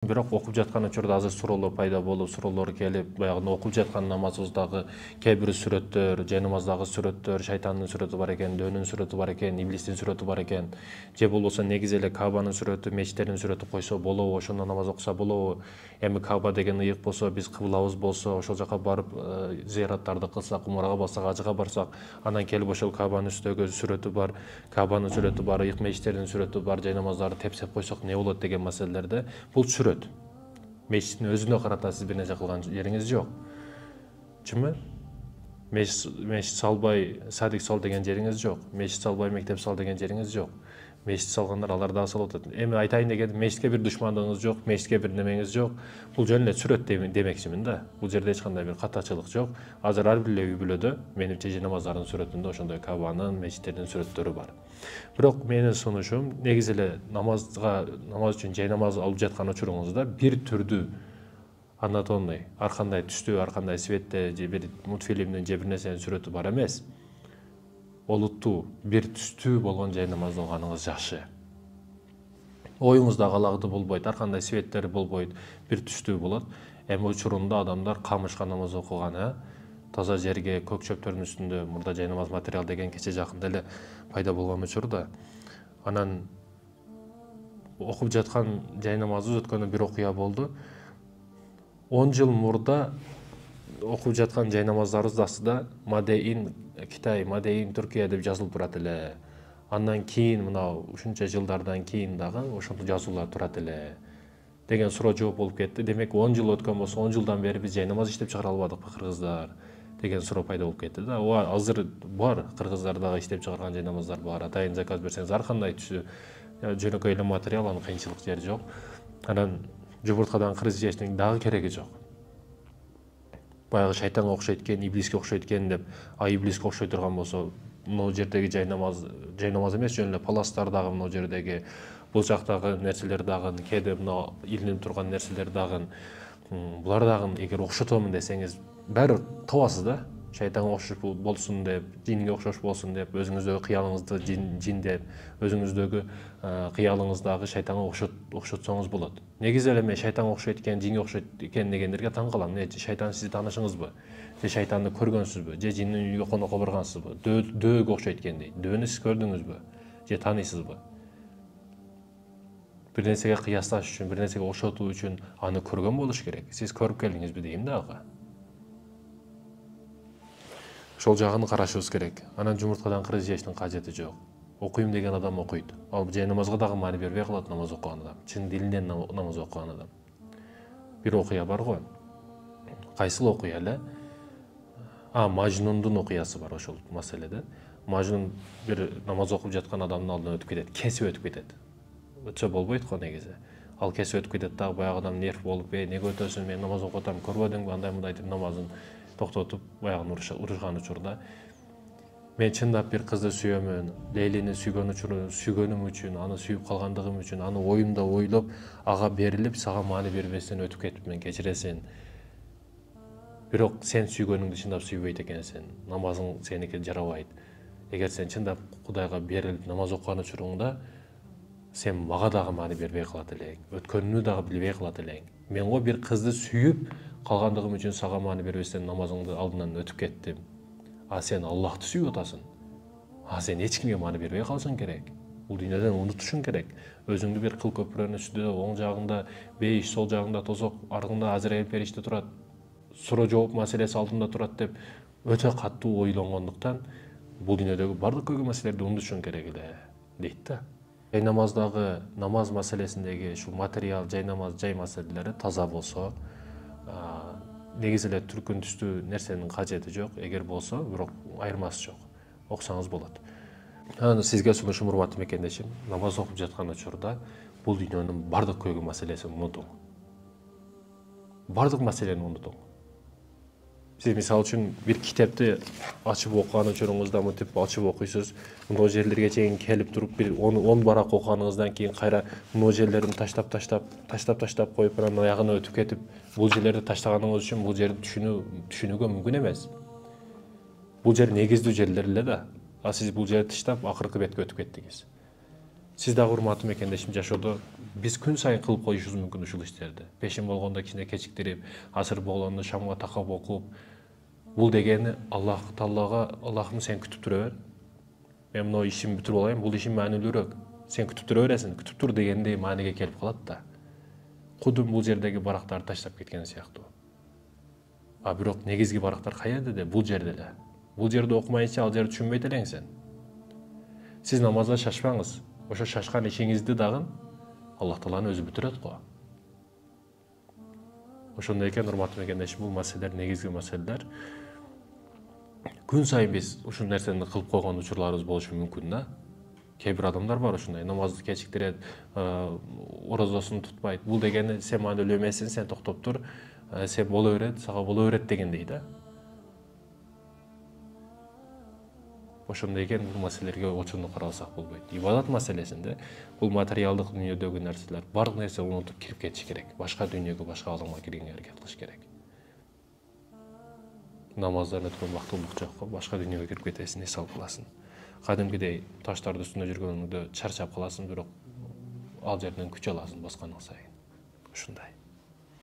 Бирок окуп жаткан учурда азыр суроолор пайда болуп, суроолор келип, баягы окуп жаткан намазыбыздагы кээ бир сүрөттөр, же намаздагы сүрөттөр, шайтандын сүрөтү бар экен, дөөнүн сүрөтү бар экен, иблистин сүрөтү бар экен, же болбосо негизи эле Кабанын сүрөтү, мечиттердин сүрөтү койсо болобу, ошондо намаз окуса болобу? Эми Каба деген ыйык болсо, биз кыблабыз болсо, ошол жака барып зыяраттарды кылсак, умарага барсак, ажыга барсак, анан келип ошол Кабанын үстүндөгү сүрөтү бар, Кабанын сүрөтү бар, ыйык мечиттердин сүрөтү бар, жай намаздарды тепсеп койсок не болот деген маселелерде бул сүрөт. Мечиттин өзүнө карата сиз бир нерсе кылган жериңиз жок. Чынбы? Мечит салбай садик сал деген жериңиз жок. Мечит салбай мектеп сал деген жериңиз жок. Мечит салгандар алар дагы салып атат. Эми айтайын дегеним, мечитке бир душмандыгыңыз жок, мечитке бир немеңиз жок. Бул жөн эле сүрөт демекчимин да. Бул жерде эч кандай бир катачылык жок. Азыр ар бир үй бүлөдө менимче же намаздардын сүрөтүндө ошондой Кабанын, мечиттердин сүрөттөрү бар. Бирок менин сунушум, негизи эле намаз үчүн жай намаз алып жаткан учуруңузда бир түрдүү анатомный, ар кандай түстүү, ар кандай светте, же бир мультфильмдин же бир нерсенин сүрөтү бар эмес. Олуттуу, бир түстүү болгон жай намаз алганыңыз жакшы. Оюңузда калагды болбойт, ар кандай светтер болбойт, бир түстүү болот. Эми учурунда адамдар камышка намаз окуган, таза жерге, көк чөптөрдүн үстүндө, мурда жай намаз материал деген кече жакында эле пайда болгон учурда. Анан окуп жаткан жай намазыбыз өткөндө бир окуя болду. 10 жыл мурда окуп жаткан жай намаздарыбыз астыда Мадеин Китай, Мадеин Түркия деп жазылып турат эле. Андан кийин мына ушунча жылдардан кийин дагы ошондой жазуулар турат эле деген суроо жооп болуп кетти. Демек 10 жыл өткөн болсо, 10 жылдан бери биз жай намаз иштеп чыгара албадыкпы кыргыздар деген суроо пайда болуп кетти да. Ооба, азыр бар, кыргыздар дагы иштеп чыгарган жай намаздар бар. Атайын заказ берсеңиз ар кандай түсү, жөнөкөй эле материал, анын кыйынчылык жери жок. Анан жумурткадан кырыз жештин дагы кереги жок. Баягы шайтанга окшойт экен, иблиске окшойт экен деп, иблиске окшой турган болсо, могу жердеги жай намаз эмес, жөн эле паластар дагы могу жердеги, бул жактагы нерселер дагы, кээде мына илинип турган нерселер дагы, булар дагы эгер окшотомун десеңиз, баары табасыз да. Шайтанга окшош болсун деп, жинге окшош болсун деп, өзүңүздөгү кыялыңызды жин деп, өзүңүздөгү кыялыңыздагы шайтанга окшотсоңуз болот. Негизи эле мен шайтанга окшойт экен, жинге окшойт экен дегендерге таң калам. Шайтан сизди таанышыңызбы? Же шайтанды көргөнсүзбү? Же жиндин үйгө конокко баргансызбы? Дөөгө окшойт экен дейт. Дөөнү сиз көрдүңүзбү? Же тааныйсызбы? Бир нерсеге кыясташ үчүн, бир нерсеге окшотуу үчүн аны көргөн болуш керек. Сиз көрүп келдиңизби дейм да ага. Ошол жагын карашыбыз керек. Анан жумурткадан кырыз жештин кажети жок. Окуйм деген адам окуйт. Ал жай намазга дагы маани бербей калат намаз окуган адам. Чын дилинен намаз окуган адам. Бир окуя бар го. Кайсыл окуя эле? Мажнундун окуясы бар ошол маселеде. Мажнун бир намаз окуп жаткан адамдын алдынан өтүп кетет, кесип өтүп кетет. Өтсө болбойт го негизи. Ал кесип өтүп кетет дагы, баягы адам нерв болуп, неге өтөсүң, мен намаз окуп атам, көрбөдүңбү, андай мындай деп намазын токтотуп, баягы урушкан учурда мен чындап бир кызды сүйөмүн, Лейлини сүйгөнүм үчүн, аны сүйүп калгандыгым үчүн, аны оюмда ойлоп, ага берилип, сага маани бербестен өтүп кетипмин, кечиресиң. Бирок сен сүйгөнүңдү чындап сүйбөйт экенсиң, намазың сеники жарабайт. Эгер сен чындап Кудайга берилип намаз окуган учуруңда, сен мага дагы маани бербей калат элең, өткөнүнү дагы билбей калат элең. Мен го бир кызды сүйүп калгандыгым үчүн сага маани бербестен намазыңды алдынан өтүп кеттим. Сен Аллахты сүйүп атасың. Сен эч кимге маани бербей калышың керек. Бул дүйнөдөн унутушуң керек. Өзүңдү бир кыл көпүрөнүн үстүндө, оң жагыңда бейиш, сол жагыңда тозок, аркыңда Азраил периште турат, суроо жооп маселеси алдында турат деп өтө катуу ойлонгондуктан бул дүйнөдөгү бардык көйгөй маселелерди унутушуң керек эле дейт да. Жай намаздагы намаз маселесиндеги ушул материал, жай намаз, жай маселелери таза болсо, негизи эле түркүн түстүү нерсенин кажети жок. Эгер болсо, бирок айырмасы жок. Окусаңыз болот. Анан сизге сунушум, урматтуу мекендешим, намаз окуп жаткан учурда бул дүйнөнүн бардык көйгөй маселесин унутуң. Бардык маселени унутуң. Сиз мисалы үчүн бир китепти ачып окуган учуруңузда мынтип ачып окуйсуз, мына жерлерге чейин келип туруп бир 10 барак окуганыңыздан кийин кайра мына жерлерин таштап коюп анан аягына өтүп кетип, бул жерлерди таштаганыңыз үчүн бул жерди түшүнүүгө мүмкүн эмес. Бул жер негиздүү жерлер эле да. Сиз бул жерди таштап акыркы бетке өтүп кеттиңиз. Сиз дагы урматтуу мекендешим жашоодо биз күн сайын кылып коюшубуз мүмкүн ушул иштерди. Пешим болгондо кичине кечиктирип, асыр болгондо шамга такап окуп, бул дегени Аллах Таалага Аллахым сен күтүп тура бер. Мен мына ишимди бүтүрүп алайын, бул ишим маанилүүрөөк. Сен күтүп тура бересиң, күтүп тур дегендей мааниге келип калат да. Кудум бул жердеги барактарды таштап кеткен сыяктуу. А бирок негизги барактар каерде де? Бул жерде эле. Бул жерде окумайынча ал жерди түшүнбөйт элең сен. Сиз намазга шашпаңыз. Ошо шашкан ишиңизди дагы Аллах Тааланы өзү бүтүрөт го. Ошондой экен, урматтуу мекендешим, бул маселелер негизги маселелер. Күн сайын биз ушул нерсени кылып койгон учурларыбыз болушу мүмкүн да. Кээ бир адамдар бар ушундай, намазды кечиктирет, орозосун тутпайт. Бул дегени сен маанилүү эмессиң, сен токтоп тур, сен боло берет, сага боло берет дегендей да. Ошондой экен, бул маселелерге очундук каралсак болбойт. Ибадат маселесинде бул материалдык дүйнөдөгү нерселер, бардык нерсе унутуп кирип кетиш керек. Башка дүйнөгө, башка аламга киргенге аракет кылыш керек. Намаздан өткөн бактылык жок, башка дүйнөгө кирип кетесиң, эс алып каласың. Кадимкидей таштардын үстүндө жүргөнүңдө чарчап каласың, бирок ал жерден күч аласың баскандан сайын. Ушундай.